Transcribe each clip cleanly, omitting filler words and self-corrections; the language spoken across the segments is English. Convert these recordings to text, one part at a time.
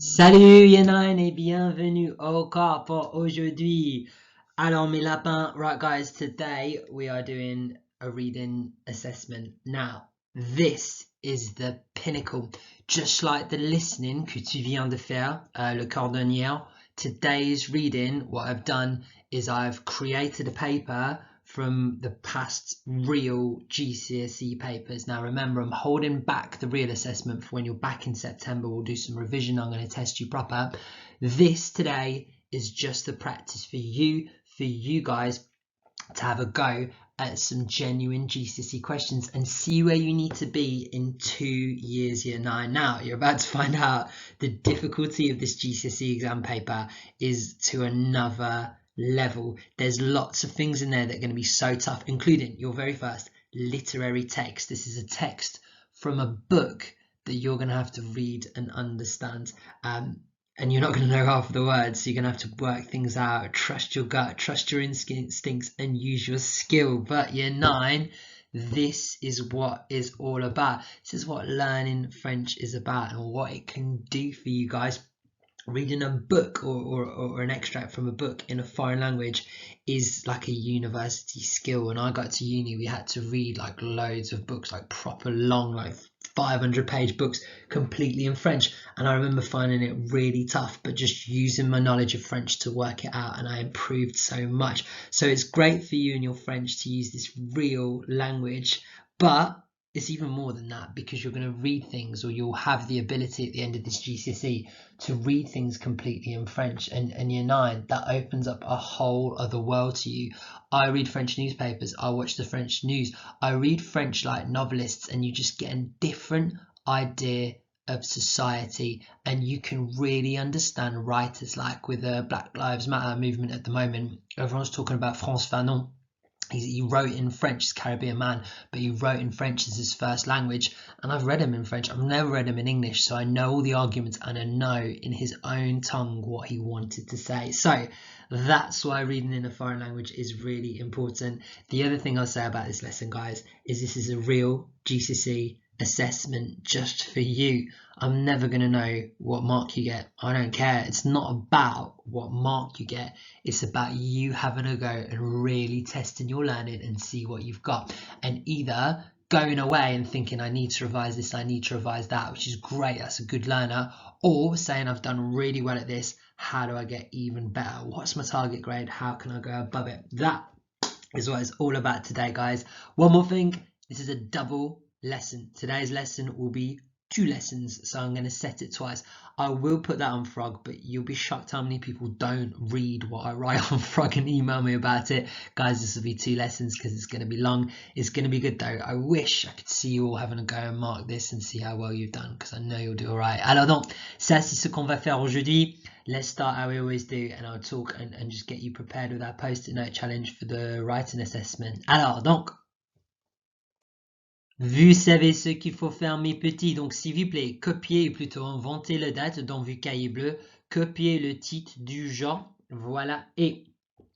Salut Yanine et bienvenue au corps pour aujourd'hui. Alors mes lapins, right guys, today we are doing a reading assessment. Now, this is the pinnacle. Just like the listening que tu viens de faire, le cordonnier, today's reading, what I've done is I've created a paper from the past real GCSE papers. Now remember, I'm holding back the real assessment for when you're back in September. We'll do some revision. I'm going to test you proper. This today is just the practice for you guys to have a go at some genuine GCSE questions and see where you need to be in 2 years year 9. Now you're about to find out the difficulty of this GCSE exam paper is to another level. There's lots of things in there that are going to be so tough, including your very first literary text. This is a text from a book that you're going to have to read and understand. And you're not going to know half of the words, so you're going to have to work things out, trust your gut, trust your instincts, and use your skill. But year 9, this is what is all about. This is what learning French is about and what it can do for you guys. Reading a book or an extract from a book in a foreign language is like a university skill. When I got to uni, we had to read like loads of books, like proper long, like 500-page books completely in French, and I remember finding it really tough, but just using my knowledge of French to work it out, and I improved so much. So it's great for you and your French to use this real language, but it's even more than that, because you're going to read things, or you'll have the ability at the end of this GCSE to read things completely in French. And year 9, that opens up a whole other world to you. I read French newspapers, I watch the French news, I read French like novelists, and you just get a different idea of society, and you can really understand writers like with the Black Lives Matter movement at the moment. Everyone's talking about Frantz Fanon. He wrote in French, he's a Caribbean man, but he wrote in French as his first language, and I've read him in French. I've never read him in English, so I know all the arguments, and I know in his own tongue what he wanted to say. So that's why reading in a foreign language is really important. The other thing I'll say about this lesson, guys, is this is a real GCSE assessment just for you. I'm never going to know what mark you get. I don't care. It's not about what mark you get. It's about you having a go and really testing your learning and see what you've got. And either going away and thinking, I need to revise this, I need to revise that, which is great. That's a good learner. Or saying, I've done really well at this. How do I get even better? What's my target grade? How can I go above it? That is what it's all about today, guys. One more thing. This is a double lesson. Today's lesson will be 2 lessons, so I'm going to set it twice. I will put that on Frog, but you'll be shocked how many people don't read what I write on Frog and email me about it. Guys, this will be 2 lessons because it's going to be long. It's going to be good though. I wish I could see you all having a go and mark this and see how well you've done, because I know you'll do all right. Alors donc, ça c'est ce qu'on va faire aujourd'hui. Let's start how we always do, and I'll talk and just get you prepared with our post-it note challenge for the writing assessment. Alors donc, vous savez ce qu'il faut faire, mes petits, donc s'il vous plaît, copiez, plutôt inventez la date dans vos cahiers bleus, copiez le titre du genre, voilà, et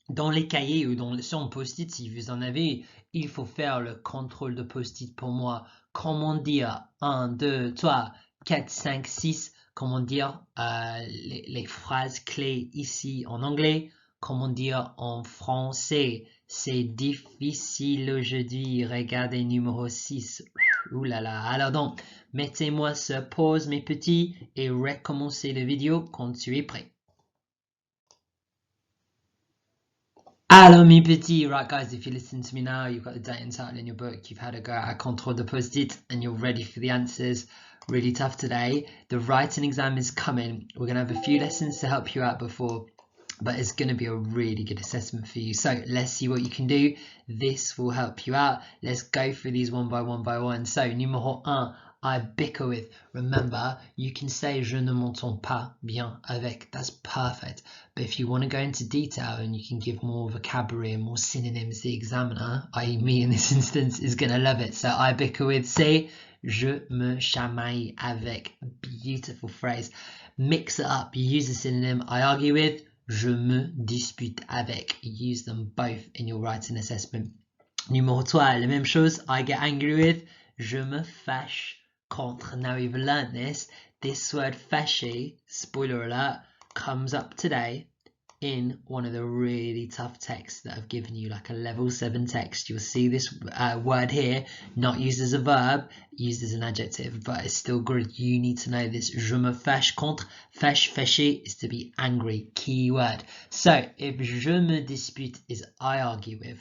dans les cahiers ou dans son post-it, si vous en avez, il faut faire le contrôle de post-it pour moi. Comment dire 1, 2, 3, 4, 5, 6, comment dire les phrases clés ici en anglais, comment dire en français. C'est difficile aujourd'hui. Regardez numéro 6. Ouh là là. Alors donc, mettez-moi sur pause, mes petits, et recommencez la vidéo quand tu es prêt. Alors, mes petits, right guys, if you listen to me now, you've got the date and title in your book, you've had a go at control the post-it, and you're ready for the answers. Really tough today. The writing exam is coming. We're going to have a few lessons to help you out before, but it's going to be a really good assessment for you. So let's see what you can do. This will help you out. Let's go through these one by one. So numéro 1, I bicker with. Remember, you can say je ne m'entends pas bien avec. That's perfect. But if you want to go into detail and you can give more vocabulary and more synonyms, the examiner, i.e. me in this instance, is going to love it. So I bicker with, say je me chamaille avec. Beautiful phrase. Mix it up. You use a synonym. I argue with. Je me dispute avec. Use them both in your writing assessment. Numéro 3, la même chose. I get angry with. Je me fâche contre. Now we've learned this. This word fâché, spoiler alert, comes up today in one of the really tough texts that I've given you, like a level 7 text. You'll see this word here, not used as a verb, used as an adjective, but it's still good. You need to know this. Je me fâche contre. Fâcher is to be angry. Key word. So if je me dispute is I argue with,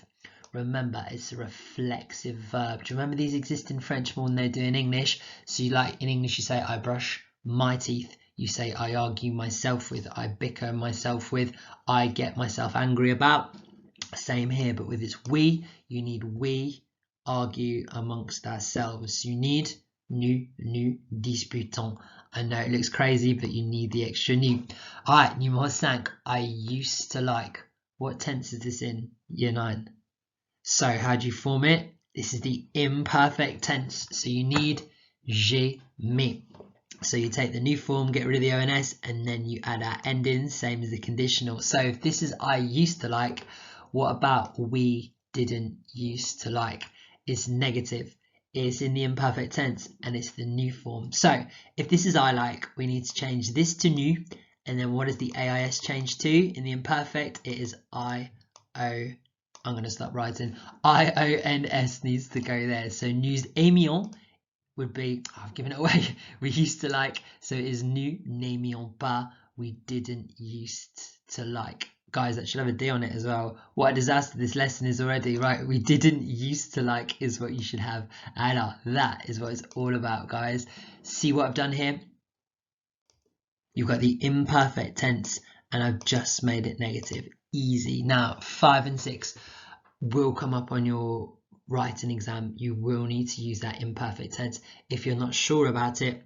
remember it's a reflexive verb. Do you remember these exist in French more than they do in English? So you, like in English, you say I brush my teeth. You say I argue myself with, I bicker myself with, I get myself angry about. Same here, but with its we, you need we argue amongst ourselves. You need nous disputons. I know it looks crazy, but you need the extra nous. All right, numéro 5. I used to like. What tense is this in? Year 9. So how do you form it? This is the imperfect tense. So you need j'aimais. So you take the new form, get rid of the ONS, and then you add our ending, same as the conditional. So if this is I used to like, what about we didn't used to like? It's negative. It's in the imperfect tense, and it's the new form. So if this is I like, we need to change this to new, and then what does the AIS change to? In the imperfect, it is I-O. I'm going to stop writing. I-O-N-S needs to go there. So nous aimions would be, I've given it away, we used to like, so it is nous n'aimions pas, we didn't used to like. Guys, that should have a D on it as well. What a disaster this lesson is already, right? We didn't used to like is what you should have. Alors, that is what it's all about, guys. See what I've done here? You've got the imperfect tense, and I've just made it negative. Easy. Now, 5 and 6 will come up on your writing exam. You will need to use that imperfect tense. If you're not sure about it,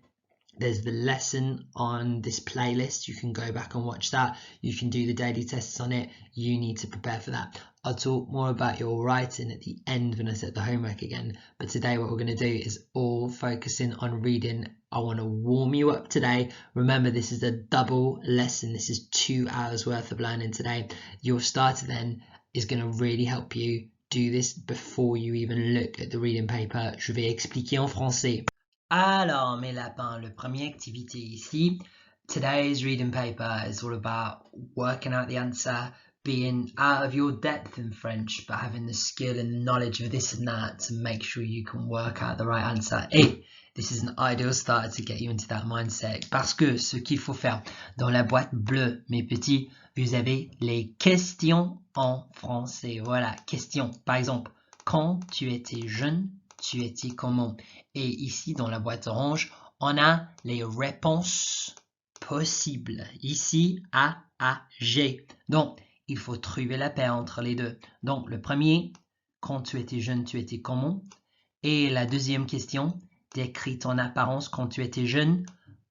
there's the lesson on this playlist. You can go back and watch that. You can do the daily tests on it. You need to prepare for that. I'll talk more about your writing at the end when I set the homework again. But today what we're going to do is all focusing on reading. I want to warm you up today. Remember, this is a double lesson. This is 2 hours worth of learning today. Your starter then is going to really help you do this before you even look at the reading paper. Je vais expliquer en français. Alors, mes lapins, le premier activité ici. Today's reading paper is all about working out the answer, being out of your depth in French, but having the skill and knowledge of this and that to make sure you can work out the right answer. Et this is an ideal starter to get you into that mindset. Parce que ce qu'il faut faire dans la boîte bleue, mes petits, vous avez les questions en français. Voilà, questions. Par exemple, quand tu étais jeune, tu étais comment? Et ici, dans la boîte orange, on a les réponses possibles. Ici, A, G. Donc, il faut trouver la paire entre les deux. Donc, le premier, quand tu étais jeune, tu étais comment? Et la deuxième question, décris ton apparence quand tu étais jeune.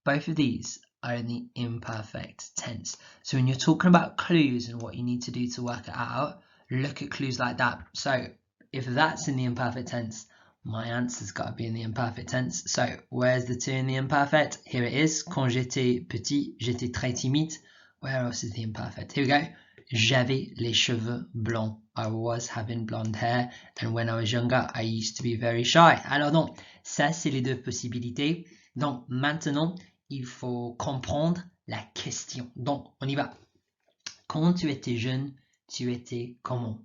Both of these are in the imperfect tense. So when you're talking about clues and what you need to do to work it out, look at clues like that. So if that's in the imperfect tense, my answer's got to be in the imperfect tense. So where's the 2 in the imperfect? Here it is. Quand j'étais petit, j'étais très timide. Where else is the imperfect? Here we go. J'avais les cheveux blancs. I was having blonde hair. And when I was younger, I used to be very shy. Alors donc, ça c'est les 2 possibilités. Donc maintenant, il faut comprendre la question. Donc, on y va. Quand tu étais jeune, tu étais comment?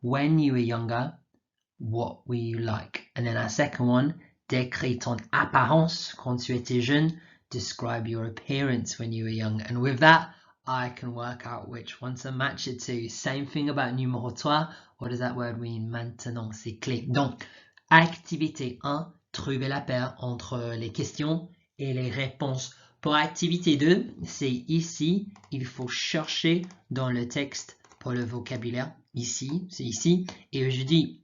When you were younger, what were you like? And then our second one, décris ton apparence quand tu étais jeune. Describe your appearance when you were young. And with that, I can work out which one to match it to. Same thing about numéro 3. What does that word mean? Maintenant, c'est clé. Donc, activité 1, trouver la paire entre les questions et les réponses. Pour activité 2, c'est ici. Il faut chercher dans le texte pour le vocabulaire. Ici, c'est ici. Et je dis,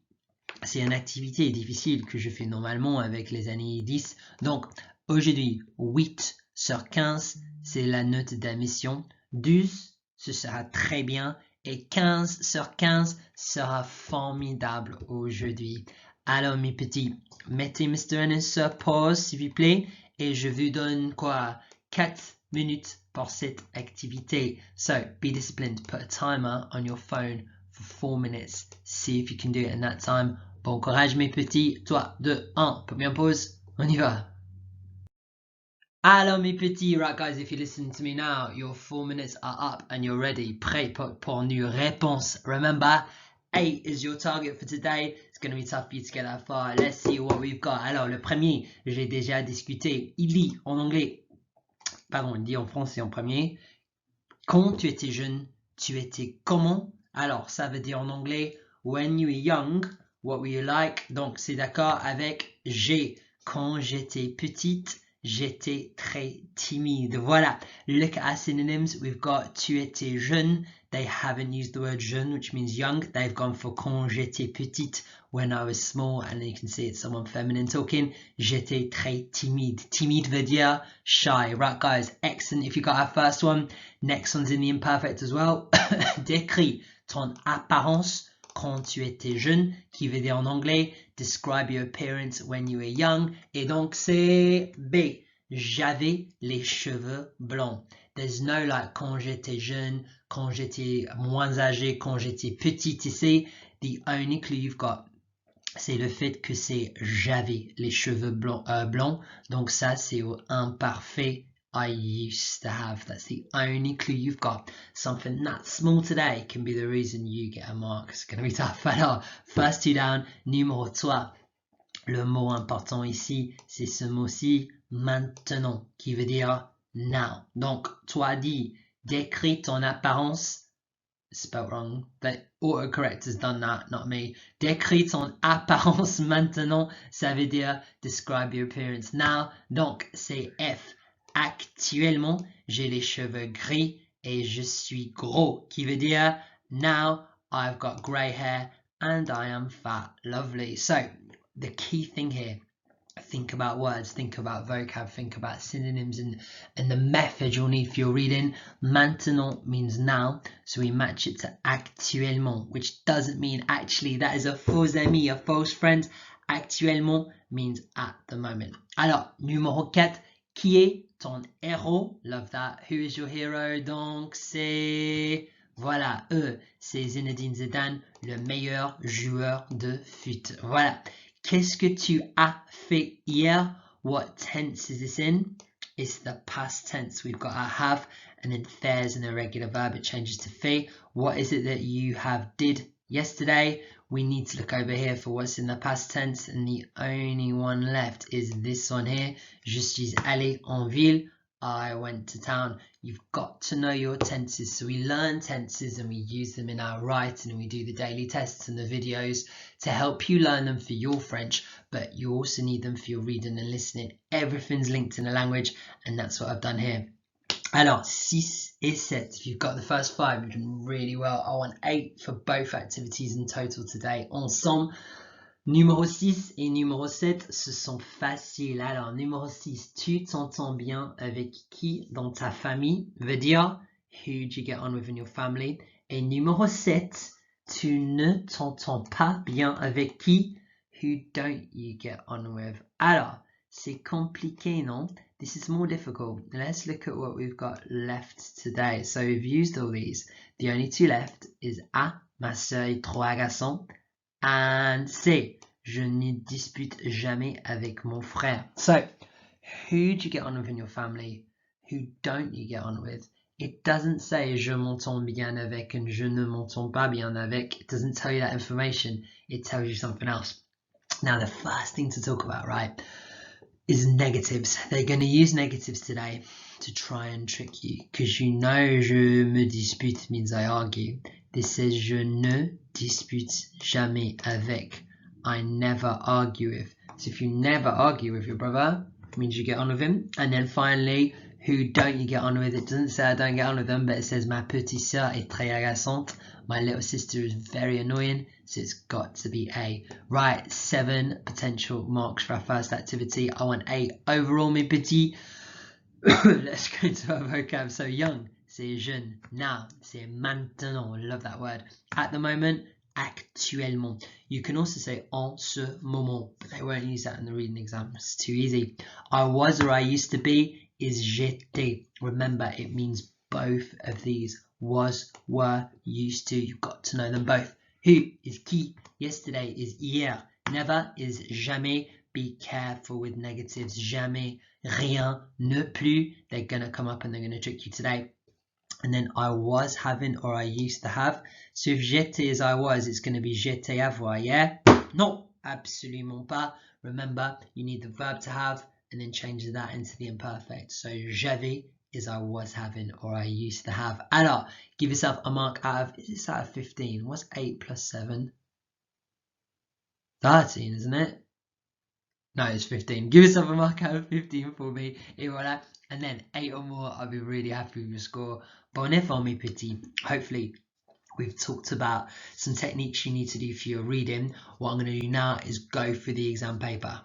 c'est une activité difficile que je fais normalement avec les années 10. Donc, aujourd'hui, 8 sur 15, c'est la note d'admission. 12, ce sera très bien. Et 15 sur 15 sera formidable aujourd'hui. Alors, mes petits, mettez Mr. Ennis sur pause, s'il vous plaît. Et je vous donne quoi? 4 minutes pour cette activité. So, be disciplined. Put a timer on your phone for 4 minutes. See if you can do it in that time. Bon courage mes petits. 3, 2, 1. Put me en pause. On y va. Alors mes petits, right guys, if you listen to me now, your 4 minutes are up and you're ready. Prêt pour une réponse. Remember, 8 is your target for today. It's going to be tough for you to get that far. Let's see what we've got. Alors, le premier, j'ai déjà discuté. Il dit en anglais, pardon, il dit en français en premier. Quand tu étais jeune, tu étais comment? Alors, ça veut dire en anglais, when you were young, what were you like? Donc, c'est d'accord avec j'ai. Quand j'étais petite, j'étais très timide. Voilà. Look at our synonyms. We've got tu étais jeune. They haven't used the word jeune, which means young. They've gone for quand j'étais petite, when I was small. And you can see it's someone feminine talking. J'étais très timide. Timide veut dire shy. Right, guys? Excellent. If you got our first one, next one's in the imperfect as well. Décris ton apparence quand tu étais jeune, qui veut dire en anglais describe your appearance when you were young. Et donc c'est B. J'avais les cheveux blancs. There's no like quand j'étais jeune, quand j'étais moins âgé, quand j'étais petit. Ici, the only clue you've got, c'est le fait que c'est j'avais les cheveux blancs. Donc ça c'est au imparfait. I used to have. That's the only clue you've got. Something that small today can be the reason you get a mark. It's going to be tough. Alors, first two down. Numéro 3. Le mot important ici, c'est ce mot-ci, maintenant, qui veut dire now. Donc, toi dis, décris ton apparence. Spelled wrong. The autocorrect has done that, not me. Décris ton apparence maintenant. Ça veut dire describe your appearance now. Donc, c'est F. Actuellement, j'ai les cheveux gris et je suis gros, qui veut dire now I've got grey hair and I am fat. Lovely. So, the key thing here, think about words, think about vocab, think about synonyms and the method you'll need for your reading. Maintenant means now, so we match it to actuellement, which doesn't mean actually. That is a faux ami, a false friend. Actuellement means at the moment. Alors, numéro 4, qui est ton héros? Love that. Who is your hero? Donc, c'est... Voilà, c'est Zinedine Zidane, le meilleur joueur de foot. Voilà. Qu'est-ce que tu as fait hier? What tense is this in? It's the past tense. We've got our have and then fares an irregular verb. It changes to fait. What is it that you have did yesterday? We need to look over here for what's in the past tense, and the only one left is this one here. Je suis allé en ville. I went to town. You've got to know your tenses. So we learn tenses and we use them in our writing and we do the daily tests and the videos to help you learn them for your French, but you also need them for your reading and listening. Everything's linked in a language, and that's what I've done here. Alors, 6 et 7. If you've got the first 5, you've done really well. I want 8 for both activities in total today. Ensemble, numéro 6 et numéro 7, ce sont faciles. Alors, numéro 6, tu t'entends bien avec qui dans ta famille? Veut dire, who do you get on with in your family? Et numéro 7, tu ne t'entends pas bien avec qui? Who don't you get on with? Alors, c'est compliqué, non? This is more difficult. Let's look at what we've got left today. So we've used all these. The only two left is A, ma sœur est trop agaçante, and C, je ne dispute jamais avec mon frère. So, who do you get on with in your family? Who don't you get on with? It doesn't say je m'entends bien avec and je ne m'entends pas bien avec. It doesn't tell you that information. It tells you something else. Now, the first thing to talk about, right, is negatives. They're going to use negatives today to try and trick you, because you know je me dispute means I argue. This says je ne dispute jamais avec. I never argue with. So if you never argue with your brother, it means you get on with him. And then finally, who don't you get on with? It doesn't say I don't get on with them, but it says ma petite sœur est très agaçante. My little sister is very annoying, so it's got to be A. Right, 7 potential marks for our first activity. I want 8 overall, mes petits. Let's go into our vocab. So young, c'est jeune. Now, c'est maintenant. Love that word. At the moment, actuellement. You can also say en ce moment, but they won't use that in the reading exam. It's too easy. I was or I used to be is j'étais. Remember, it means both of these. Was, were, used to. You've got to know them both. Who is qui? Yesterday is hier. Never is jamais. be careful with negatives. Jamais, rien, ne plus. They're going to come up and they're going to trick you today. And then I was having or I used to have. So if j'étais is I was, it's going to be j'étais avoir, yeah? No, absolument pas. Remember, you need the verb to have and then change that into the imperfect. So j'avais is I was having or I used to have. Alors, give yourself a mark out of, is this out of 15? What's 8 plus 7? 13, isn't it? No, it's 15. Give yourself a mark out of 15 for me. Et voilà. And then 8 or more, I'll be really happy with your score. Bon effort, mes petits. Hopefully, we've talked about some techniques you need to do for your reading. What I'm going to do now is go through the exam paper.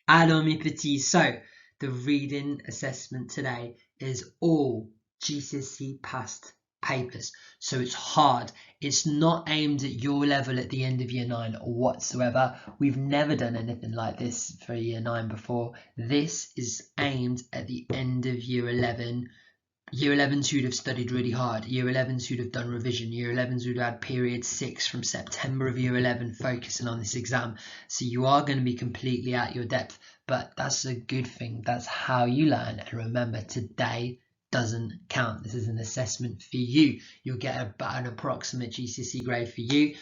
Alors, mes petits. So, the reading assessment today is all GCSE past papers. So it's hard. It's not aimed at your level at the end of year 9 whatsoever. We've never done anything like this for year 9 before. This is aimed at the end of year 11. Year 11s who'd have studied really hard, year 11s who'd have done revision, year 11s who'd had period 6 from September of year 11 focusing on this exam. So you are going to be completely at your depth, but that's a good thing. That's how you learn. And remember, today doesn't count. This is an assessment for you. You'll get about an approximate GCSE grade for you.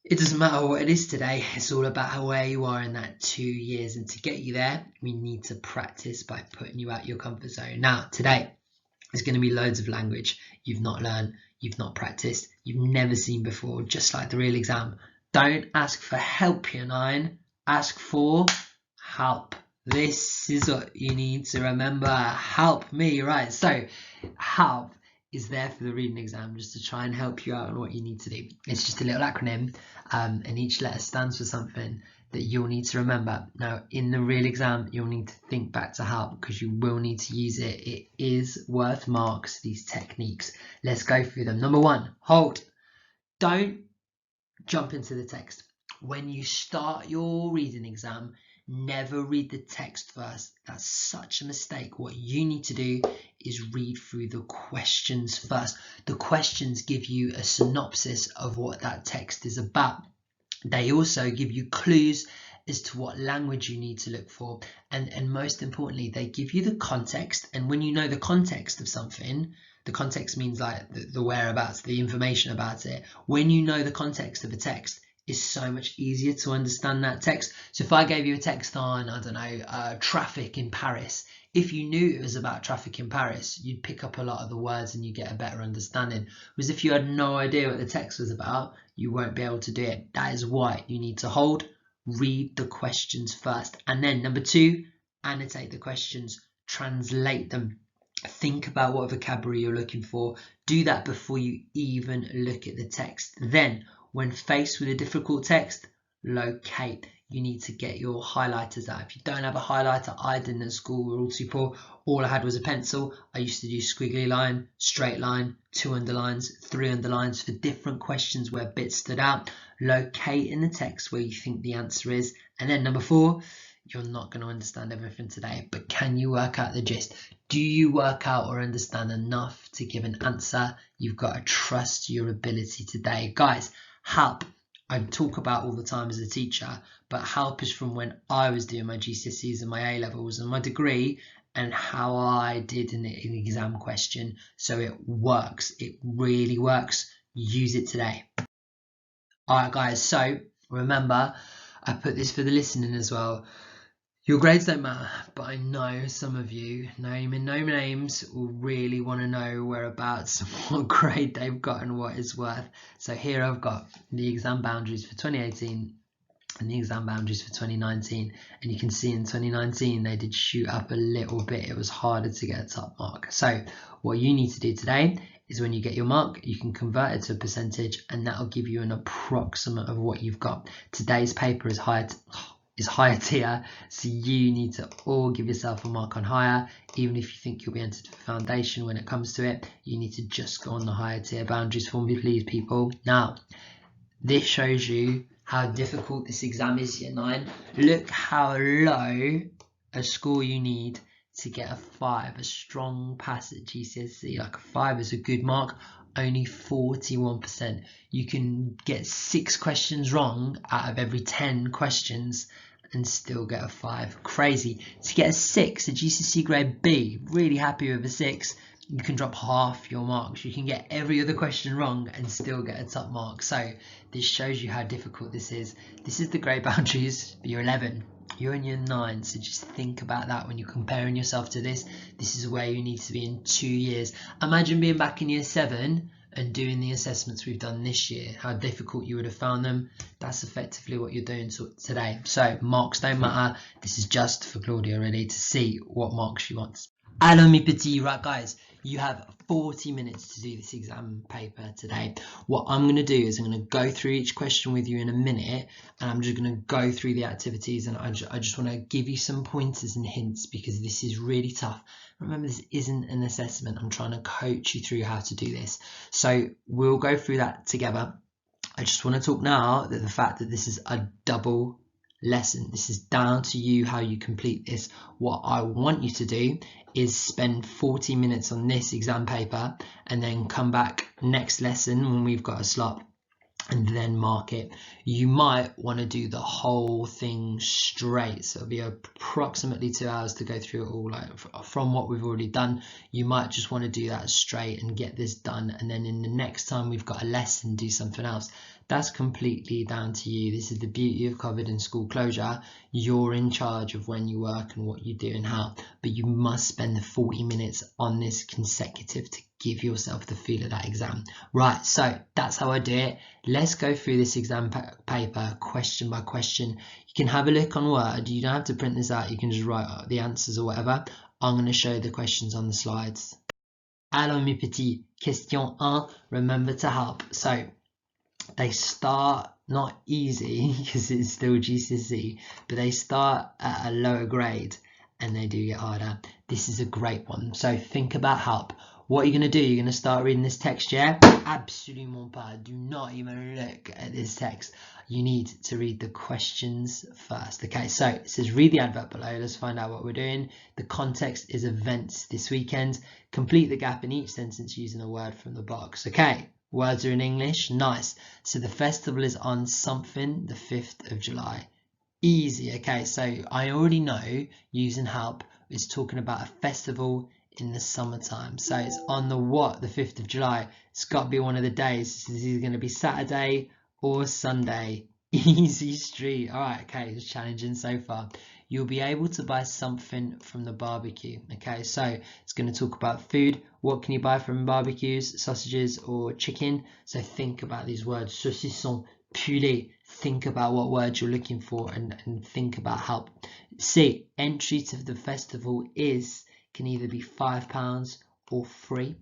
It doesn't matter what it is today. It's all about where you are in that 2 years. And to get you there, we need to practice by putting you out your comfort zone. Now, today, there's going to be loads of language you've not learned, you've not practiced, you've never seen before, just like the real exam. Don't ask for help, year 9. Ask for help. This is what you need to remember. Help me, right? So, help is there for the reading exam, just to try and help you out on what you need to do. It's just a little acronym, and each letter stands for something that you'll need to remember. Now, in the real exam, you'll need to think back to help because you will need to use it. It is worth marks, these techniques. Let's go through them. Number 1, hold. Don't jump into the text. When you start your reading exam, never read the text first. That's such a mistake. What you need to do is read through the questions first. The questions give you a synopsis of what that text is about. They also give you clues as to what language you need to look for. And most importantly, they give you the context. And when you know the context of something, the context means like the whereabouts, the information about it. When you know the context of a text, it's so much easier to understand that text. So if I gave you a text on, I don't know, traffic in Paris, if you knew it was about traffic in Paris, you'd pick up a lot of the words and you get a better understanding. Whereas if you had no idea what the text was about, you won't be able to do it. That is why you need to hold, read the questions first. And then number 2, annotate the questions, translate them. Think about what vocabulary you're looking for. Do that before you even look at the text. Then, when faced with a difficult text, locate. You need to get your highlighters out. If you don't have a highlighter, I didn't at school, we're all too poor. All I had was a pencil. I used to do squiggly line, straight line, 2 underlines, 3 underlines for different questions where bits stood out. Locate in the text where you think the answer is. And then number 4, you're not going to understand everything today, but can you work out the gist? Do you work out or understand enough to give an answer? You've got to trust your ability today. Guys, help. I talk about all the time as a teacher, but help is from when I was doing my GCSEs and my A-levels and my degree and how I did in an exam question. So it works. It really works. Use it today. All right, guys. So remember, I put this for the listening as well. Your grades don't matter, but I know some of you, naming no names, will really want to know whereabouts, what grade they've got and what it's worth. So here I've got the exam boundaries for 2018 and the exam boundaries for 2019. And you can see in 2019, they did shoot up a little bit. It was harder to get a top mark. So what you need to do today is when you get your mark, you can convert it to a percentage and that'll give you an approximate of what you've got. Today's paper is higher tier, so you need to all give yourself a mark on higher. Even if you think you'll be entered for foundation when it comes to it, you need to just go on the higher tier boundaries for me, please, people. Now, this shows you how difficult this exam is, year 9. Look how low a score you need to get a 5, a strong pass at GCSE. Like a 5 is a good mark, only 41%. You can get 6 questions wrong out of every 10 questions and still get a 5. Crazy. To get a 6, a GCSE grade B, really happy with a 6, you can drop half your marks. You can get every other question wrong and still get a top mark. So this shows you how difficult this is. This is the grade boundaries for year 11. You're in year 9, so just think about that when you're comparing yourself to this. This is where you need to be in 2 years. Imagine being back in year 7 and doing the assessments we've done this year, how difficult you would have found them. That's effectively what you're doing today. So marks don't matter. This is just for Claudia really to see what marks she wants. Alors mes petits, right guys, you have 40 minutes to do this exam paper today. What I'm going to do is I'm going to go through each question with you in a minute, and I'm just going to go through the activities, and I just want to give you some pointers and hints because this is really tough. Remember, this isn't an assessment. I'm trying to coach you through how to do this. So we'll go through that together. I just want to talk now that the fact that this is a double lesson. This is down to you how you complete this. What I want you to do is spend 40 minutes on this exam paper and then come back next lesson when we've got a slot and then mark it. You might want to do the whole thing straight, so it'll be approximately 2 hours to go through it all, like from what we've already done. You might just want to do that straight and get this done, and then in the next time we've got a lesson, do something else. That's completely down to you. This is the beauty of COVID and school closure. You're in charge of when you work and what you do and how, but you must spend the 40 minutes on this consecutive to give yourself the feel of that exam. Right, so that's how I do it. Let's go through this exam paper question by question. You can have a look on Word. You don't have to print this out. You can just write the answers or whatever. I'm going to show the questions on the slides. Alors mes petits, question 1, remember to help. So they start not easy because it's still GCSE, but they start at a lower grade and they do get harder. This is a great one. So think about help. What are you going to do? You're going to start reading this text, yeah? Absolument pas. Do not even look at this text. You need to read the questions first. Okay, so it says read the advert below. Let's find out what we're doing. The context is events this weekend. Complete the gap in each sentence using a word from the box. Okay, words are in English. Nice. So the festival is on something, the 5th of July. Easy. Okay, so I already know using help is talking about a festival in the summertime. So it's on the what? The 5th of July. It's got to be one of the days. This is either going to be Saturday or Sunday. Easy street. All right, okay, it's challenging so far. You'll be able to buy something from the barbecue. Okay, so it's going to talk about food. What can you buy from barbecues? Sausages or chicken? So think about these words. Saucisson, poulet. Think about what words you're looking for and think about help. C, entry to the festival can either be £5 or free.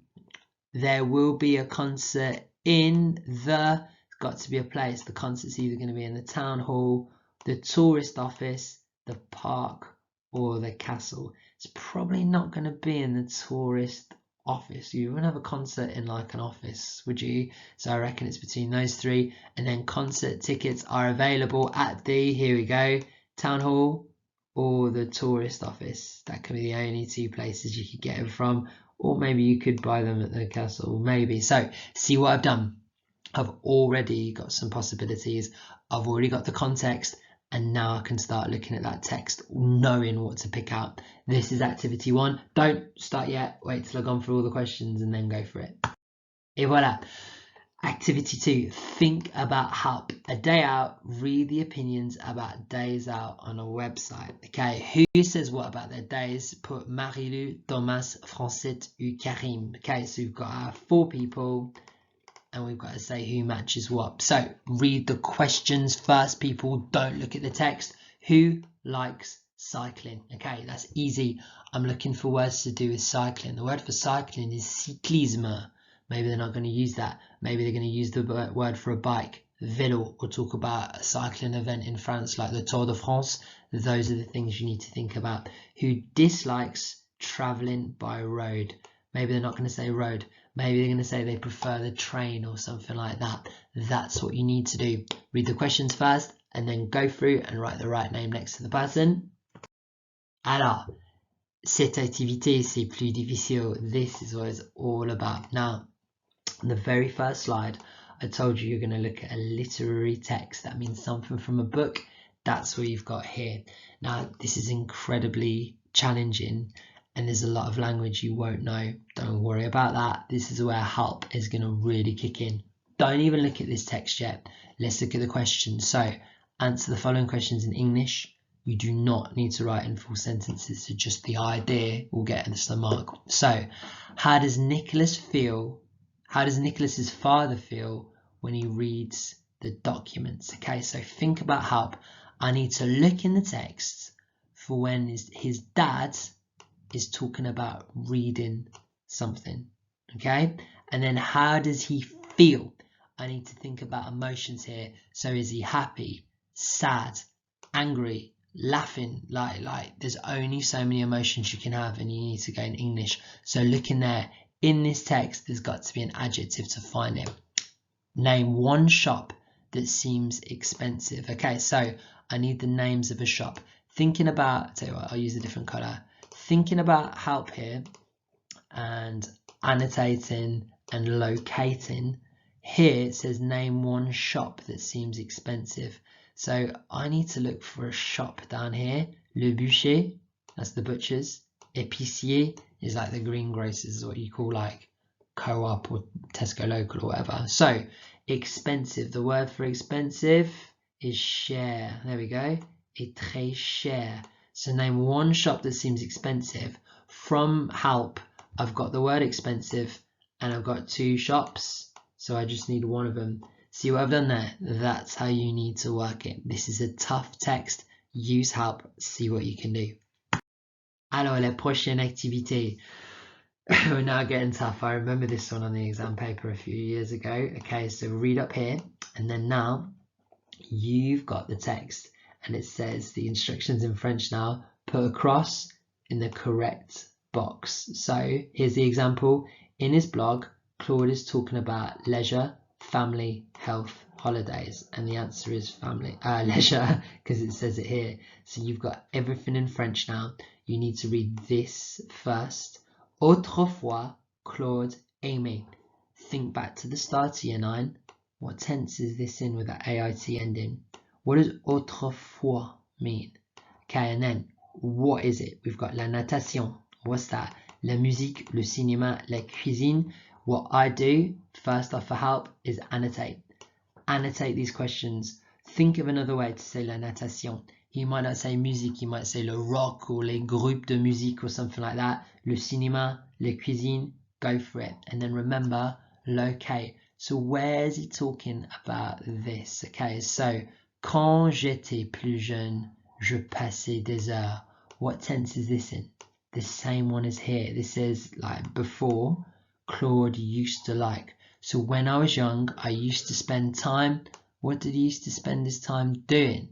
There will be a concert in the, it's got to be a place. The concert's either going to be in the town hall, the tourist office, the park, or the castle. It's probably not going to be in the tourist office. You wouldn't have a concert in like an office, would you? So I reckon it's between those three. And then concert tickets are available at the, here we go, town hall or the tourist office. That can be the only two places you could get them from, or maybe you could buy them at the castle, maybe. So see what I've done. I've already got some possibilities. I've already got the context, and now I can start looking at that text, knowing what to pick out. This is activity 1. Don't start yet. Wait till I've gone through all the questions and then go for it. Et voilà. Activity 2, think about help. A day out, read the opinions about days out on a website. Okay, who says what about their days? Put Marie-Lou, Thomas, Francette, ou Karim. Okay, so we've got 4 people and we've got to say who matches what. So read the questions first, people. Don't look at the text. Who likes cycling? Okay, that's easy. I'm looking for words to do with cycling. The word for cycling is cyclisme. Maybe they're not going to use that. Maybe they're going to use the word for a bike, vélo, or talk about a cycling event in France like the Tour de France. Those are the things you need to think about. Who dislikes traveling by road? Maybe they're not going to say road. Maybe they're going to say they prefer the train or something like that. That's what you need to do. Read the questions first and then go through and write the right name next to the person. Alors, cette activité, c'est plus difficile. This is what it's all about. Now, on the very first slide, I told you you're going to look at a literary text. That means something from a book That's what you've got here. Now, this is incredibly challenging and there's a lot of language you won't know. Don't worry about that. This is where help is going to really kick in. Don't even look at this text yet. Let's look at the questions. So, answer the following questions in English. You do not need to write in full sentences, so just the idea will get us the mark. So, how does Nicholas's father feel when he reads the documents? Okay, so think about help. I need to look in the text for when his dad is talking about reading something. Okay, and then how does he feel? I need to think about emotions here. So is he happy, sad, angry, laughing? Like there's only so many emotions you can have and you need to go in English. So look in there. In this text, there's got to be an adjective to find it. Name one shop that seems expensive. Okay, so I need the names of a shop. Thinking about, tell you what, I'll use a different color. Thinking about help here and annotating and locating. Here it says name one shop that seems expensive. So I need to look for a shop down here. Le boucher, that's the butchers. Épicier is like the greengrocers, is what you call like Co-op or Tesco Local or whatever. So expensive, the word for expensive is cher. There we go. Et très cher. So name one shop that seems expensive. From help, I've got the word expensive and I've got two shops. So I just need one of them. See what I've done there? That's how you need to work it. This is a tough text. Use help. See what you can do. Alors, la prochaine activité. We're now getting tough. I remember this one on the exam paper a few years ago. Okay, so read up here. And then now you've got the text. And it says the instructions in French now. Put a cross in the correct box. So here's the example. In his blog, Claude is talking about leisure, family, health, holidays, and the answer is family, leisure, because it says it here. So you've got everything in French now. You need to read this first. Autrefois, Claude aimait. Think back to the start of year 9. What tense is this in with that AIT ending? What does autrefois mean? Okay, and then what is it? We've got la natation. What's that? La musique, le cinéma, la cuisine. What I do first off for help is annotate. Annotate these questions. Think of another way to say la natation. He might not say musique, he might say le rock or les groupes de musique or something like that. Le cinéma, la cuisine, go for it. And then remember, locate. So where is he talking about this? Okay, so quand j'étais plus jeune, je passais des heures. What tense is this in? The same one as here. This is like before. Claude used to like. So when I was young, I used to spend time. What did he used to spend his time doing?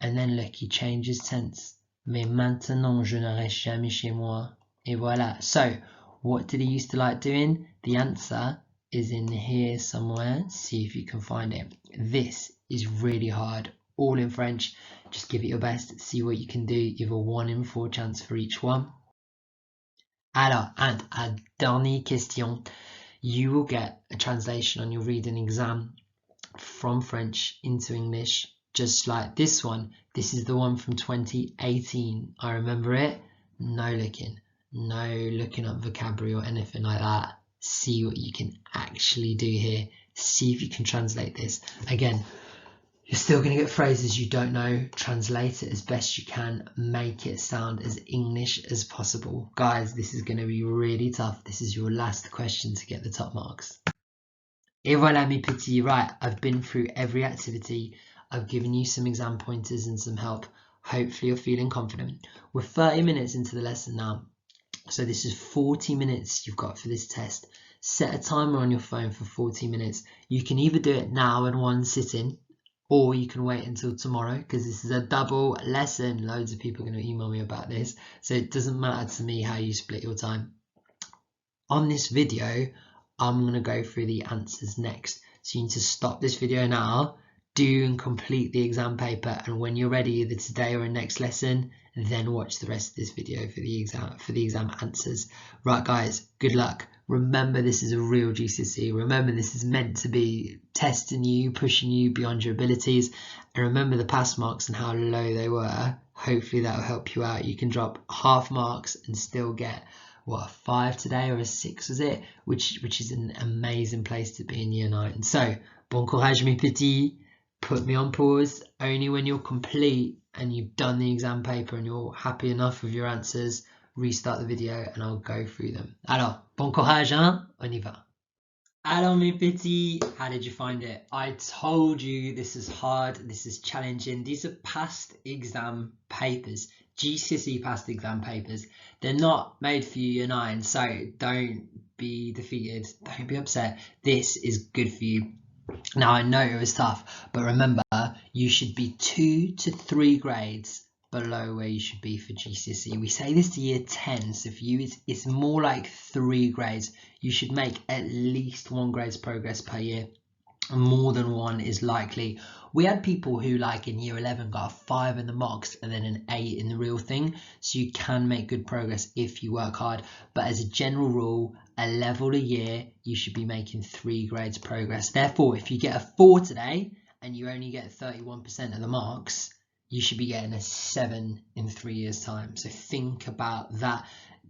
And then look, he changes tense. Mais maintenant, je ne reste jamais chez moi. Et voilà. So what did he used to like doing? The answer is in here somewhere. See if you can find it. This is really hard. All in French. Just give it your best. See what you can do. You have a 1 in 4 chance for each one. Alors, and a dernière question. You will get a translation on your reading exam from French into English, just like this one. This is the one from 2018. I remember it. No looking up vocabulary or anything like that. See what you can actually do here. See if you can translate this. Again, you're still going to get phrases you don't know. Translate it as best you can. Make it sound as English as possible. Guys, this is going to be really tough. This is your last question to get the top marks. Et voilà mes petits. Right, I've been through every activity. I've given you some exam pointers and some help. Hopefully you're feeling confident. We're 30 minutes into the lesson now. So this is 40 minutes you've got for this test. Set a timer on your phone for 40 minutes. You can either do it now in one sitting, or you can wait until tomorrow, because this is a double lesson. Loads of people are going to email me about this, so it doesn't matter to me how you split your time. On this video, I'm going to go through the answers next. So you need to stop this video now, do and complete the exam paper, and when you're ready, either today or in next lesson, then watch the rest of this video for the exam answers. Right guys, good luck. remember this is a real GCSE. Remember this is meant to be testing you, pushing you beyond your abilities. And remember the pass marks and how low they were. Hopefully that will help you out. You can drop half marks and still get, what, a 5 today or a 6 was it? Which is an amazing place to be in year 9. So, bon courage mes petits. Put me on pause only when you're complete and you've done the exam paper and you're happy enough with your answers. Restart the video and I'll go through them. Alors, bon courage, hein? On y va. Alors mes petits, how did you find it? I told you this is hard, this is challenging. These are past exam papers, GCSE past exam papers. They're not made for you year 9, so don't be defeated, don't be upset. This is good for you. Now I know it was tough, but remember you should be 2 to 3 grades below where you should be for GCSE. We say this to year 10, so for you it's more like 3 grades. You should make at least 1 grade's progress per year. More than 1 is likely. We had people who, like in year 11, got a 5 in the mocks and then an 8 in the real thing, so you can make good progress if you work hard. But as a general rule, a level a year, you should be making 3 grades progress. Therefore, if you get a 4 today and you only get 31% of the marks, you should be getting a 7 in 3 years' time. So think about that.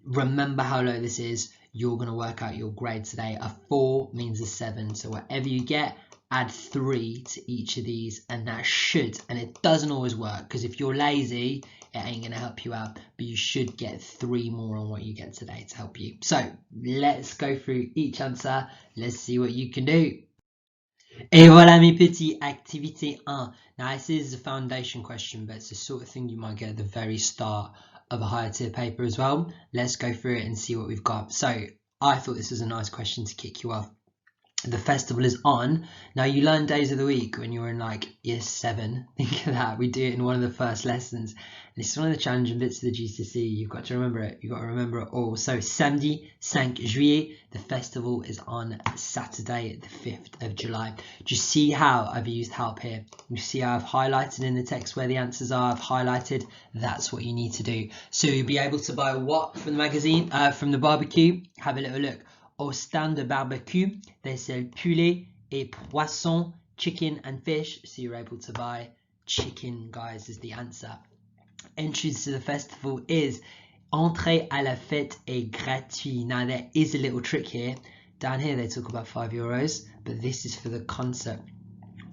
Remember how low this is. You're going to work out your grade today. A 4 means a 7. So whatever you get, add 3 to each of these, and that should, and it doesn't always work, because if you're lazy, it ain't going to help you out, but you should get 3 more on what you get today to help you. So let's go through each answer. Let's see what you can do. Et voilà mes petits, activité 1. Now this is a foundation question, but it's the sort of thing you might get at the very start of a higher tier paper as well. Let's go through it and see what we've got. So I thought this was a nice question to kick you off. The festival is on. Now you learn days of the week when you're in like year 7. Think of that. We do it in one of the first lessons. And it's one of the challenging bits of the GCSE. You've got to remember it. You've got to remember it all. So samedi 5 juillet, the festival is on Saturday, the 5th of July. Do you see how I've used help here? You see how I've highlighted in the text where the answers are. I've highlighted. That's what you need to do. So you'll be able to buy what from the magazine, from the barbecue? Have a little look. Au stand de barbecue, they sell poulet et poisson, chicken and fish. So you're able to buy chicken, guys, is the answer. Entrance to the festival is entrée à la fête est gratuit. Now there is a little trick here. Down here they talk about €5, but this is for the concert.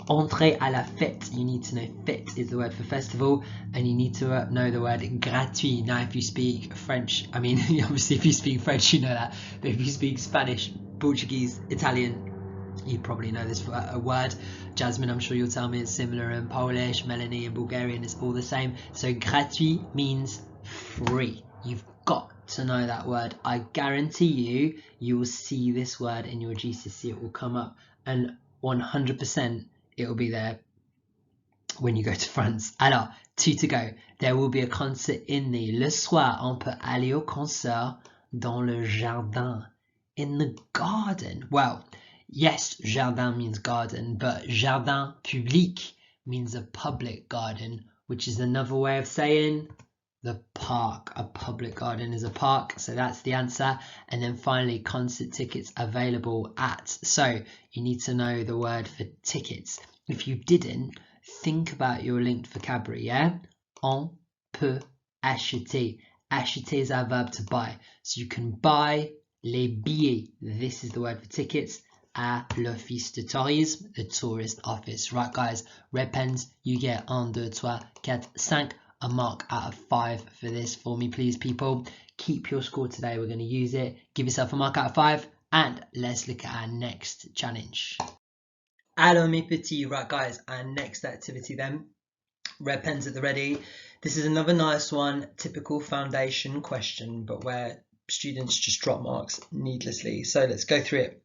Entrée à la fête, you need to know fête is the word for festival, and you need to know the word gratuit. Now if you speak French, I mean obviously if you speak French you know that, but if you speak Spanish, Portuguese, Italian, you probably know this word. Jasmine, I'm sure you'll tell me it's similar in Polish, Melanie in Bulgarian, it's all the same. So gratuit means free. You've got to know that word. I guarantee you will see this word in your GCSE. It will come up, and 100% it will be there when you go to France. Alors, 2 to go. There will be a concert in the le soir. On peut aller au concert dans le jardin. In the garden. Well, yes, jardin means garden, but jardin public means a public garden, which is another way of saying the park. A public garden is a park, so that's the answer. And then finally, concert tickets available at. So you need to know the word for tickets. If you didn't, think about your linked vocabulary, yeah? On peut acheter. Acheter is our verb to buy. So you can buy les billets. This is the word for tickets à l'office de tourisme, the tourist office. Right, guys, red pens, you get 1, 2, 3, 4, 5. A mark out of 5 for this for me, please, people. Keep your score today. We're going to use it. Give yourself a mark out of 5. And let's look at our next challenge. Alors mes petits, right guys, our next activity then, red pens at the ready. This is another nice one, typical foundation question, but where students just drop marks needlessly. So let's go through it.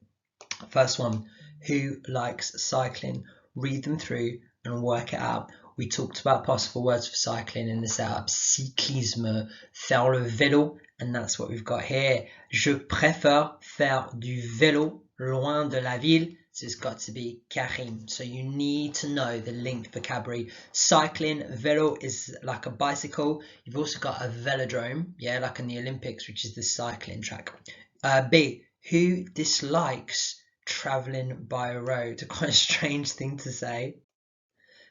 First one, who likes cycling? Read them through and work it out. We talked about possible words for cycling in the setup. Cyclisme, faire le vélo, and that's what we've got here. Je préfère faire du vélo loin de la ville. So it's got to be Karim. So you need to know the linked vocabulary. Cycling, vélo is like a bicycle. You've also got a velodrome, yeah, like in the Olympics, which is the cycling track. B, Who dislikes traveling by road? Quite a strange thing to say.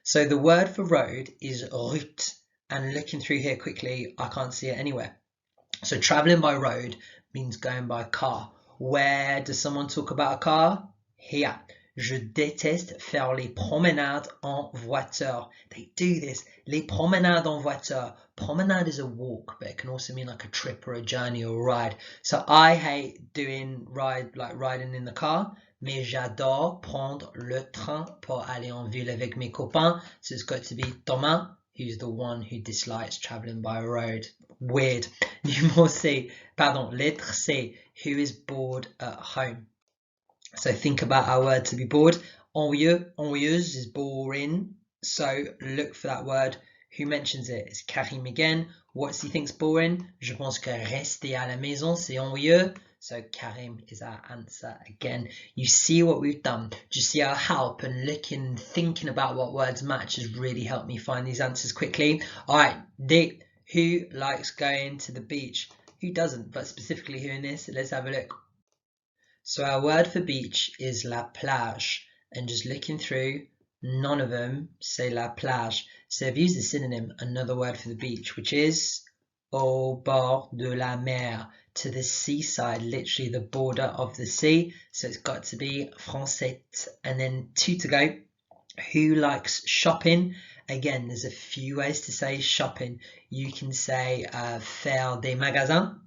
So the word for road is route, and looking through here quickly, I can't see it anywhere. So traveling by road means going by car. Where does someone talk about a car? Here. Je déteste faire les promenades en voiture. They do this. Les promenades en voiture. Promenade is a walk, but it can also mean like a trip or a journey or a ride. So I hate doing riding in the car, mais j'adore prendre le train pour aller en ville avec mes copains. So it's got to be Thomas, who's the one who dislikes traveling by road. Weird. Numéro C, pardon, lettre C, who is bored at home. So think about our word to be bored. Ennuyeux, ennuyeuse is boring. So look for that word. Who mentions it? It's Karim again. What does he think's boring? Je pense que rester à la maison, c'est ennuyeux. So Karim is our answer again. You see what we've done. Do you see our help and looking, thinking about what words match has really helped me find these answers quickly. All right, D. Who likes going to the beach? Who doesn't? But specifically who in this? Let's have a look. So our word for beach is la plage, and just looking through, none of them say la plage. So I've used a synonym, another word for the beach, which is au bord de la mer, to the seaside, literally the border of the sea. So it's got to be français. And then 2 to go. Who likes shopping? Again, there's a few ways to say shopping. You can say faire des magasins,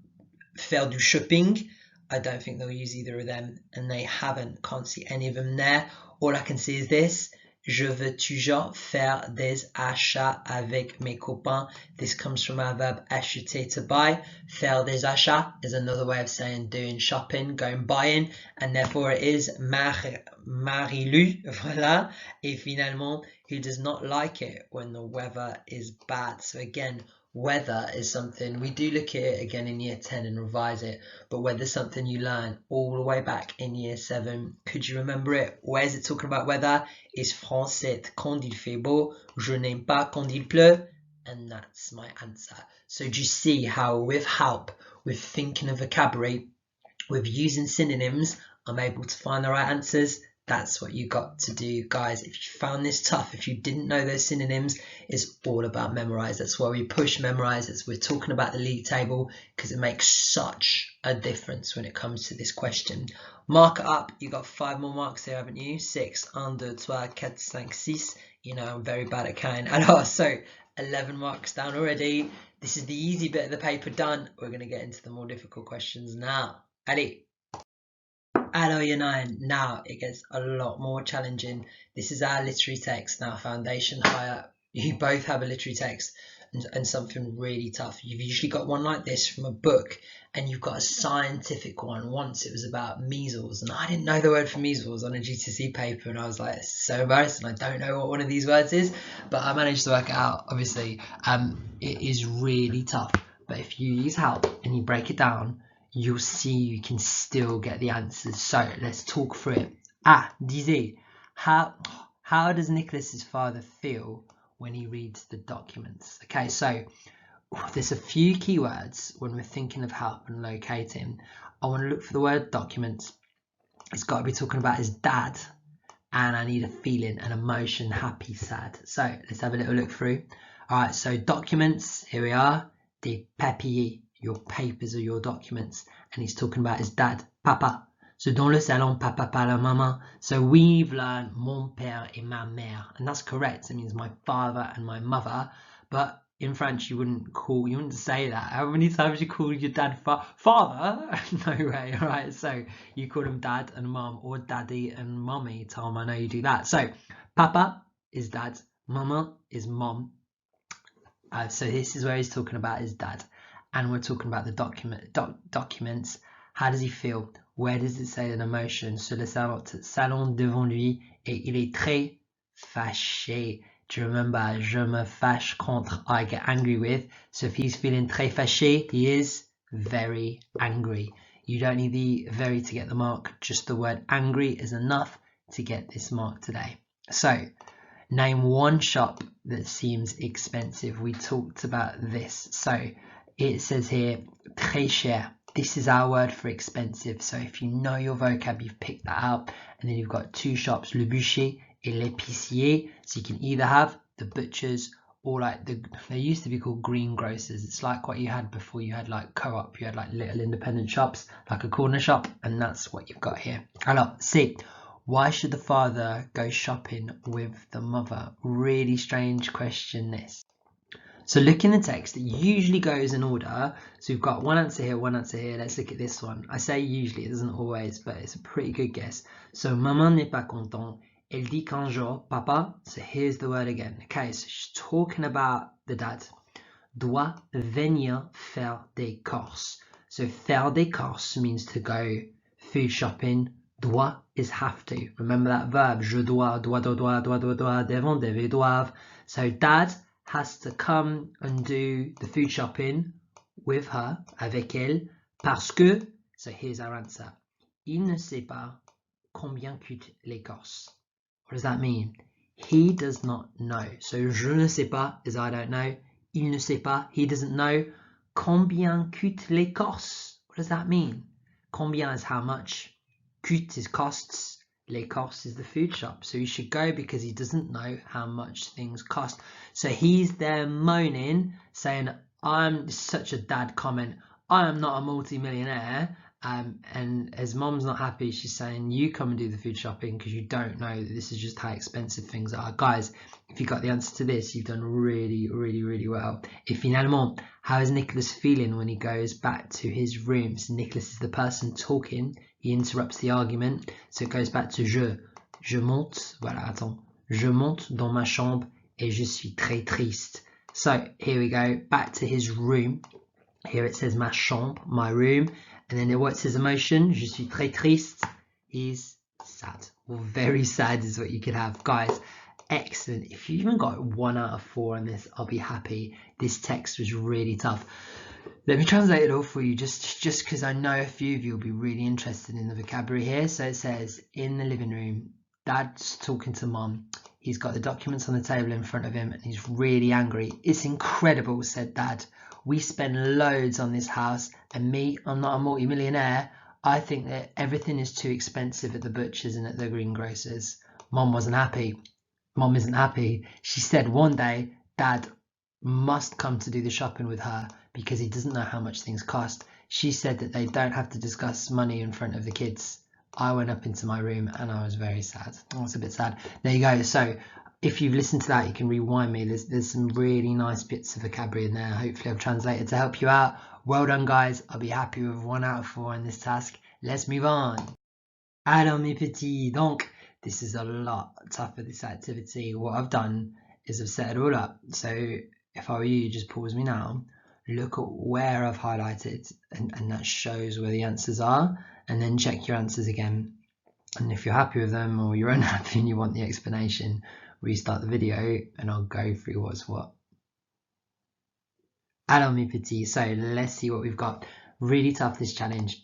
faire du shopping. I don't think they'll use either of them, and they haven't. Can't see any of them there. All I can see is this. Je veux toujours faire des achats avec mes copains. This comes from our verb acheter, to buy. Faire des achats is another way of saying doing shopping, going buying, and therefore it is Marie-Lou, voilà. Et finalement, who does not like it when the weather is bad. So again, weather is something we do look at it again in year 10 and revise it, but weather's something you learn all the way back in year 7. Could you remember it? Where is it talking about weather? It's français quand il fait beau, je n'aime pas quand il pleut, and that's my answer. So do you see how with help, with thinking of vocabulary, with using synonyms, I'm able to find the right answers? That's what you got to do, guys. If you found this tough, if you didn't know those synonyms, it's all about memorize. That's why we push memorize. We're talking about the league table because it makes such a difference when it comes to this question. Mark it up. You got 5 more marks here, haven't you? 6, 1, 2, 3, 4, 5, 6. You know, I'm very bad at counting. Alors, so 11 marks down already. This is the easy bit of the paper done. We're going to get into the more difficult questions now. Allez. Alors year 9, now it gets a lot more challenging. This is our literary text. Now foundation, higher, you both have a literary text and something really tough. You've usually got one like this from a book, and you've got a scientific one. Once it was about measles, and I didn't know the word for measles on a GCSE paper, and I was like, this is so embarrassing, I don't know what one of these words is, but I managed to work it out. Obviously, it is really tough, but if you use help and you break it down, you'll see you can still get the answers. So let's talk through it. Disait, how does Nicholas's father feel when he reads the documents? Okay, so there's a few keywords when we're thinking of help and locating. I want to look for the word documents. It's got to be talking about his dad, and I need a feeling, an emotion, happy, sad. So let's have a little look through. All right, so documents, here we are, des papiers, your papers or your documents, and he's talking about his dad, papa. So dans le salon, papa parle à maman. So we've learned mon père et ma mère, and that's correct. It means my father and my mother, but in French you wouldn't say that. How many times you call your dad father? No way. All right, so you call him dad and mom, or daddy and mommy. Tom, I know you do that. So papa is dad, mama is mom. So this is where he's talking about his dad. And we're talking about the documents. How does he feel? Where does it say an emotion? Sur le salon devant lui, et il est très fâché. Do you remember? Je me fâche contre, I get angry with. So if he's feeling très fâché, he is very angry. You don't need the very to get the mark. Just the word angry is enough to get this mark today. So name one shop that seems expensive. We talked about this. So it says here, très cher. This is our word for expensive. So if you know your vocab, you've picked that out. And then you've got two shops, le boucher et l'épicier. So you can either have the butchers or like they used to be called greengrocers. It's like what you had before you had like co-op. You had like little independent shops, like a corner shop. And that's what you've got here. Alors, C. Why should the father go shopping with the mother? Really strange question, this. So look in the text, it usually goes in order. So we've got one answer here, one answer here. Let's look at this one. I say usually, it doesn't always, but it's a pretty good guess. So maman n'est pas content. Elle dit qu'un jour, papa, so here's the word again. Okay, so she's talking about the dad. Doit venir faire des courses. So faire des courses means to go food shopping. Doit is have to. Remember that verb. Je dois, devons, devez, doivent. So dad has to come and do the food shopping with her, avec elle, parce que, so here's our answer, il ne sait pas combien coûtent les courses. What does that mean? He does not know. So je ne sais pas is I don't know, il ne sait pas, he doesn't know, combien coûtent les courses. What does that mean? Combien is how much, coûte is costs, les courses is the food shop. So he should go because he doesn't know how much things cost. So he's there moaning, saying, I'm such a dad comment, I am not a multi-millionaire. And as mom's not happy, she's saying, you come and do the food shopping because you don't know that this is just how expensive things are. Guys, if you got the answer to this, you've done really, really, really well. Et finalement, how is Nicholas feeling when he goes back to his room? So Nicholas is the person talking. He interrupts the argument. So it goes back to je. Je monte, voilà, attends. Je monte dans ma chambre et je suis très triste. So here we go, back to his room. Here it says ma chambre, my room. And then what's his emotion? Je suis très triste. He's sad. Well, very sad is what you could have. Guys, excellent. If you even got 1 out of 4 on this, I'll be happy. This text was really tough. Let me translate it all for you, just because I know a few of you will be really interested in the vocabulary here. So it says, in the living room, dad's talking to mom. He's got the documents on the table in front of him and he's really angry. It's incredible, said dad. We spend loads on this house and me, I'm not a multi-millionaire. I think that everything is too expensive at the butchers and at the greengrocers. Mom wasn't happy. Mom isn't happy. She said one day, dad must come to do the shopping with her because he doesn't know how much things cost. She said that they don't have to discuss money in front of the kids. I went up into my room and I was very sad. I was a bit sad. There you go. So if you've listened to that, you can rewind me. There's some really nice bits of vocabulary in there. Hopefully I've translated to help you out. Well done, guys. I'll be happy with 1 out of 4 in this task. Let's move on. Alors mes petits, donc this is a lot tougher, this activity. What I've done is I've set it all up. So if I were you, just pause me now. Look at where I've highlighted and that shows where the answers are, and then check your answers again. And if you're happy with them or you're unhappy and you want the explanation, restart the video and I'll go through what's what. Alors mes petits, so let's see what we've got. Really tough, this challenge.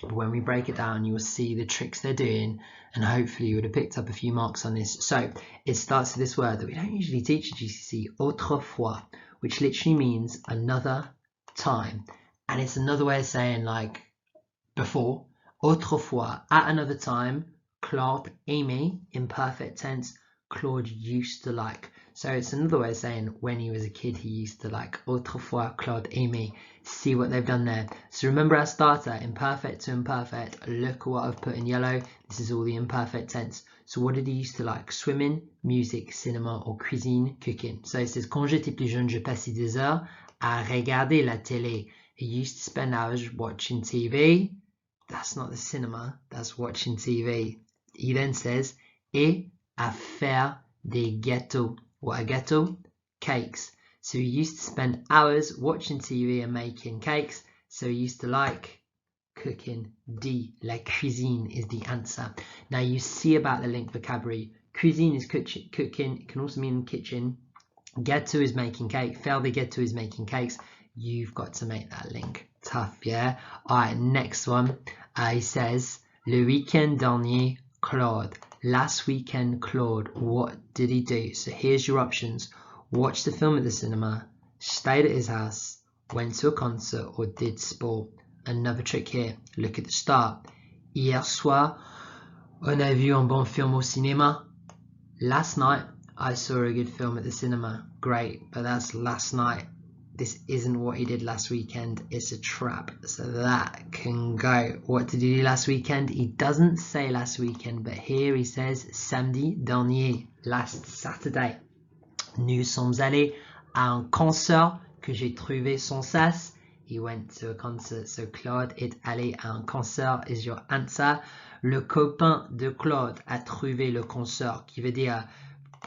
When we break it down, you will see the tricks they're doing and hopefully you would have picked up a few marks on this. So it starts with this word that we don't usually teach at GCC, autrefois, which literally means another time. And it's another way of saying like before. Autrefois, at another time. Claude aimait, imperfect tense. Claude used to like. So it's another way of saying when he was a kid he used to like. Autrefois, Claude aimait. See what they've done there. So remember our starter, imperfect to imperfect. Look at what I've put in yellow. This is all the imperfect tense. So what did he used to like? Swimming, music, cinema, or cuisine, cooking. So it says, quand j'étais plus jeune, je passais des heures à regarder la télé. He used to spend hours watching TV. That's not the cinema, that's watching TV. He then says, et à faire des gâteaux. What are gâteaux? Cakes. So he used to spend hours watching TV and making cakes. So he used to like cooking. D, la cuisine is the answer. Now you see about the link vocabulary. Cuisine is cooking. It can also mean kitchen. Gâteau is making cake. Faire des gâteaux is making cakes. You've got to make that link. Tough, yeah? Alright, next one. He says, le week-end dernier, Claude. Last weekend, Claude, what did he do? So here's your options. Watched the film at the cinema, stayed at his house, went to a concert, or did sport. another trick here. Look at the start. Hier soir, on a vu un bon film au cinéma. Last night, I saw a good film at the cinema. Great, but that's last night. This isn't what he did last weekend. It's a trap. So that can go. What did he do last weekend? He doesn't say last weekend, but here he says samedi dernier, last Saturday. Nous sommes allés à un concert que j'ai trouvé sans cesse. He went to a concert. So Claude est allé à un concert is your answer. Le copain de Claude a trouvé le concert, qui veut dire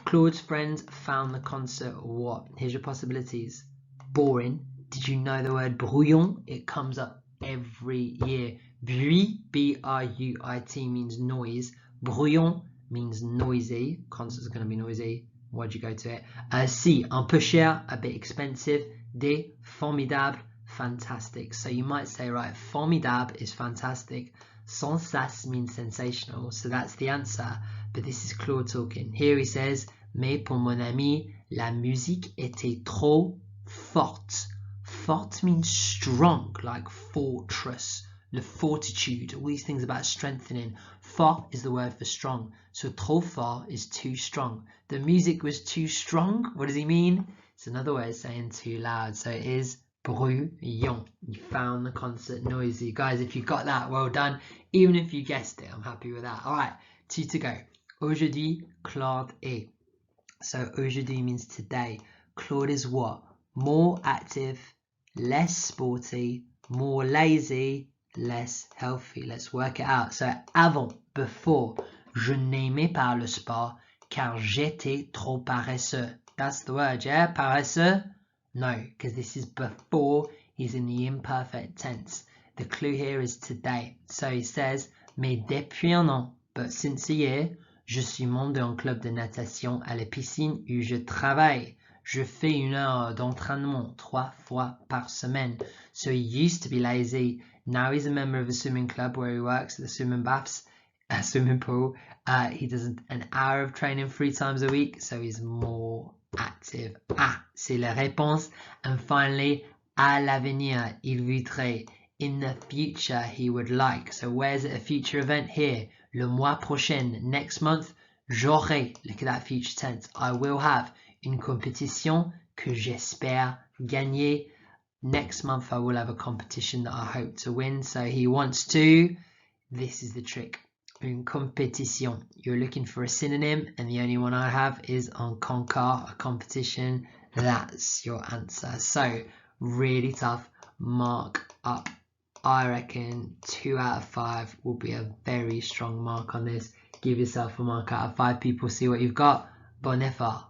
Claude's friends found the concert. What? Here's your possibilities. Boring. Did you know the word brouillon? It comes up every year. Bruit, B-R-U-I-T, means noise. Brouillon means noisy. Concert's going to be noisy. Why'd you go to it? C, un peu cher, a bit expensive. D, formidable, fantastic. So you might say, right, formidable is fantastic. Sans cesse means sensational. So that's the answer. But this is Claude talking. Here he says, mais pour mon ami, la musique était trop forte. Forte means strong, like fortress, the fortitude, all these things about strengthening. Fort is the word for strong. So trop fort is too strong. The music was too strong. What does he mean? It's another way of saying too loud. So it is brouillon. You found the concert noisy. Guys, if you got that, well done. Even if you guessed it, I'm happy with that. All right, 2 to go. Aujourd'hui, Claude est. So aujourd'hui means today. Claude is what? More active, less sporty, more lazy, less healthy. Let's work it out. So avant, before, je n'aimais pas le sport car j'étais trop paresseux. That's the word, yeah? Paresseux? No, because this is before. He's in the imperfect tense. The clue here is today. So he says, mais depuis un an, but since a year, je suis membre d'un club de natation à la piscine où je travaille. Je fais 1 heure d'entraînement 3 fois par semaine. So he used to be lazy. Now he's a member of a swimming club where he works at the swimming pool. He does an hour of training 3 times a week, so he's more active. Ah, c'est la réponse. And finally, à l'avenir, il voudrait. In the future, he would like. So where's it a future event? Here. Le mois prochain, next month, j'aurai. Look at that future tense. I will have une compétition que j'espère gagner. Next month, I will have a competition that I hope to win. So he wants to. This is the trick. Une compétition. You're looking for a synonym, and the only one I have is un concours, a competition. That's your answer. So really tough. Mark up. I reckon 2 out of 5 will be a very strong mark on this. Give yourself a mark out of 5. People see what you've got. Bon effort.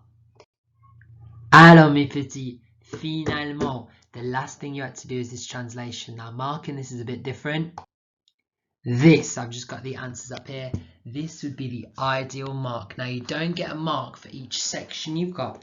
Alors mes petits, finalement, the last thing you had to do is this translation. Now marking this is a bit different. This, I've just got the answers up here. This would be the ideal mark. Now you don't get a mark for each section you've got.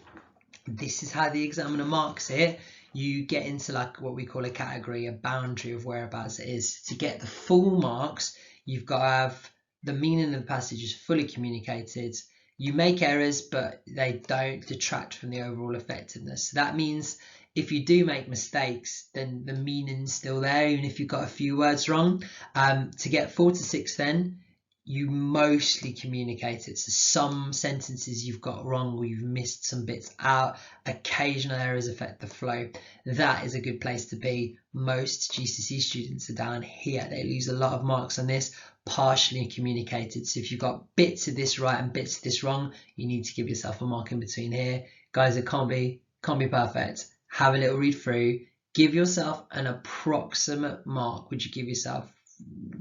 This is how the examiner marks it. You get into like what we call a category, a boundary of whereabouts it is. To get the full marks, you've got to have the meaning of the passage is fully communicated. You make errors, but they don't detract from the overall effectiveness. So that means if you do make mistakes, then the meaning's still there, even if you've got a few words wrong. To get 4 to 6 then, you mostly communicate it. So some sentences you've got wrong or you've missed some bits out. Occasional errors affect the flow. That is a good place to be. Most GCSE students are down here. They lose a lot of marks on this. Partially communicated. So if you've got bits of this right and bits of this wrong, you need to give yourself a mark in between here. Guys, it can't be perfect. Have a little read through. Give yourself an approximate mark. Would you give yourself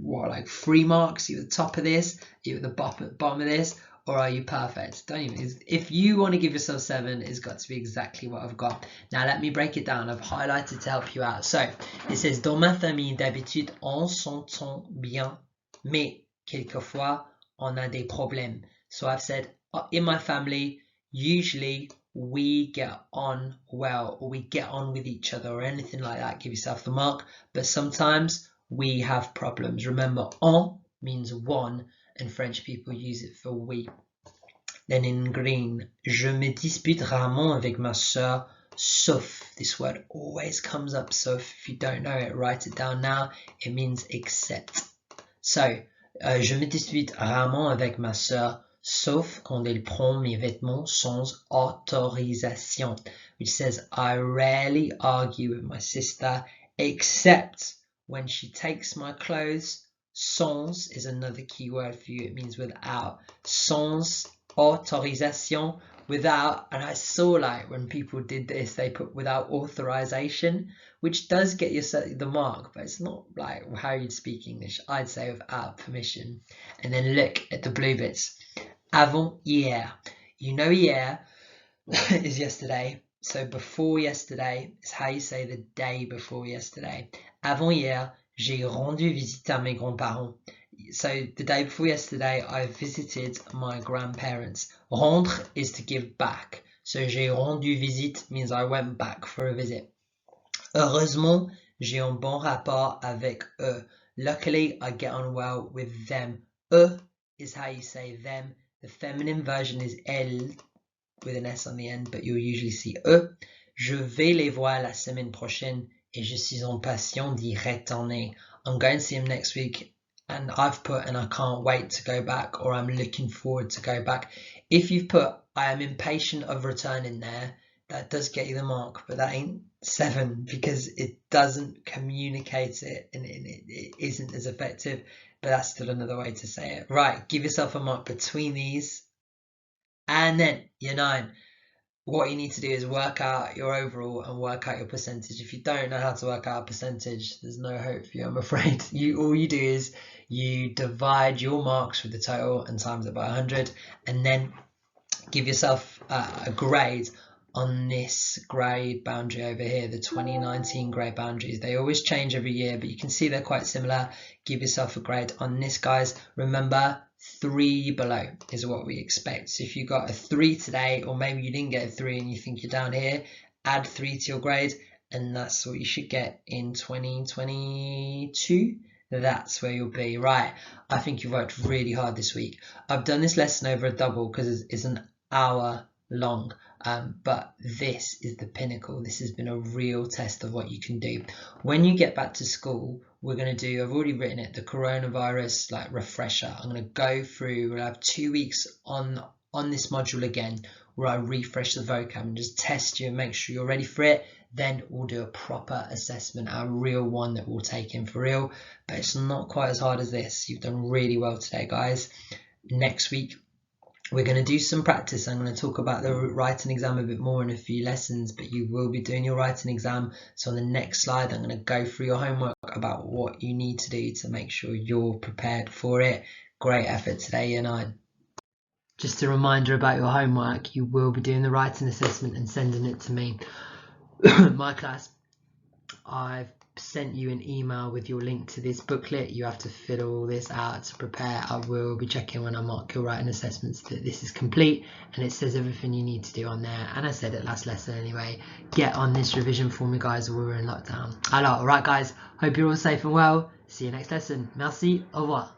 what, like 3 marks? Are you at the top of this? Are you at the bottom of this? Or are you perfect? Don't even. If you want to give yourself 7, it's got to be exactly what I've got. Now let me break it down. I've highlighted to help you out. So it says, dans ma famille d'habitude on s'entend bien, mais quelquefois on a des problèmes. So I've said, in my family, usually we get on well, or we get on with each other, or anything like that. Give yourself the mark. But sometimes we have problems. Remember, on means one, and French people use it for we. Then in green, je me dispute rarement avec ma sœur sauf. This word always comes up, sauf. If you don't know it, write it down now. It means except. So, je me dispute rarement avec ma sœur, sauf quand elle prend mes vêtements sans autorisation, which says I rarely argue with my sister except when she takes my clothes. Sans is another key word for you. It means without. Sans autorisation, without. And I saw like when people did this, they put without authorization, which does get you the mark, but it's not like how you'd speak English. I'd say without permission. And then look at the blue bits. Avant-hier. You know hier is yesterday. So before yesterday is how you say the day before yesterday. Avant-hier, j'ai rendu visite à mes grands-parents. So the day before yesterday, I visited my grandparents. Rendre is to give back. So j'ai rendu visite means I went back for a visit. Heureusement, j'ai un bon rapport avec eux. Luckily, I get on well with them. Eux is how you say them. The feminine version is elle with an S on the end, but you'll usually see eux. Je vais les voir la semaine prochaine et je suis impatient d'y retourner. I'm going to see them next week and I've put and I can't wait to go back, or I'm looking forward to go back. If you've put I am impatient of returning there, that does get you the mark, but that ain't 7 because it doesn't communicate it and it isn't as effective, but that's still another way to say it. Right, give yourself a mark between these. And then year 9, what you need to do is work out your overall and work out your percentage. If you don't know how to work out a percentage, there's no hope for you, I'm afraid. All you do is you divide your marks with the total and times it by 100, and then give yourself a grade on this grade boundary over here, the 2019 grade boundaries. They always change every year, but you can see they're quite similar. Give yourself a grade on this, guys. Remember, 3 below is what we expect. So if you got a 3 today, or maybe you didn't get a 3 and you think you're down here, add 3 to your grade, and that's what you should get in 2022. That's where you'll be. Right, I think you've worked really hard this week. I've done this lesson over a double because it's an hour long, but this is the pinnacle. This has been a real test of what you can do. When you get back to school, we're going to do, I've already written it, the coronavirus like refresher. I'm going to go through, we'll have 2 weeks on this module again where I refresh the vocab and just test you and make sure you're ready for it. Then we'll do a proper assessment, a real one that we'll take in for real, but it's not quite as hard as this. You've done really well today, guys. Next week we're going to do some practice. I'm going to talk about the writing exam a bit more in a few lessons, but you will be doing your writing exam. So on the next slide, I'm going to go through your homework about what you need to do to make sure you're prepared for it. Great effort today, year 9. Just a reminder about your homework. You will be doing the writing assessment and sending it to me. My class, I've sent you an email with your link to this booklet. You have to fill all this out to prepare. I will be checking when I mark your writing assessments that this is complete, and it says everything you need to do on there. And I said it last lesson anyway, get on this revision for me, guys, or we're in lockdown. Alright guys, hope you're all safe and well. See you next lesson. Merci, au revoir.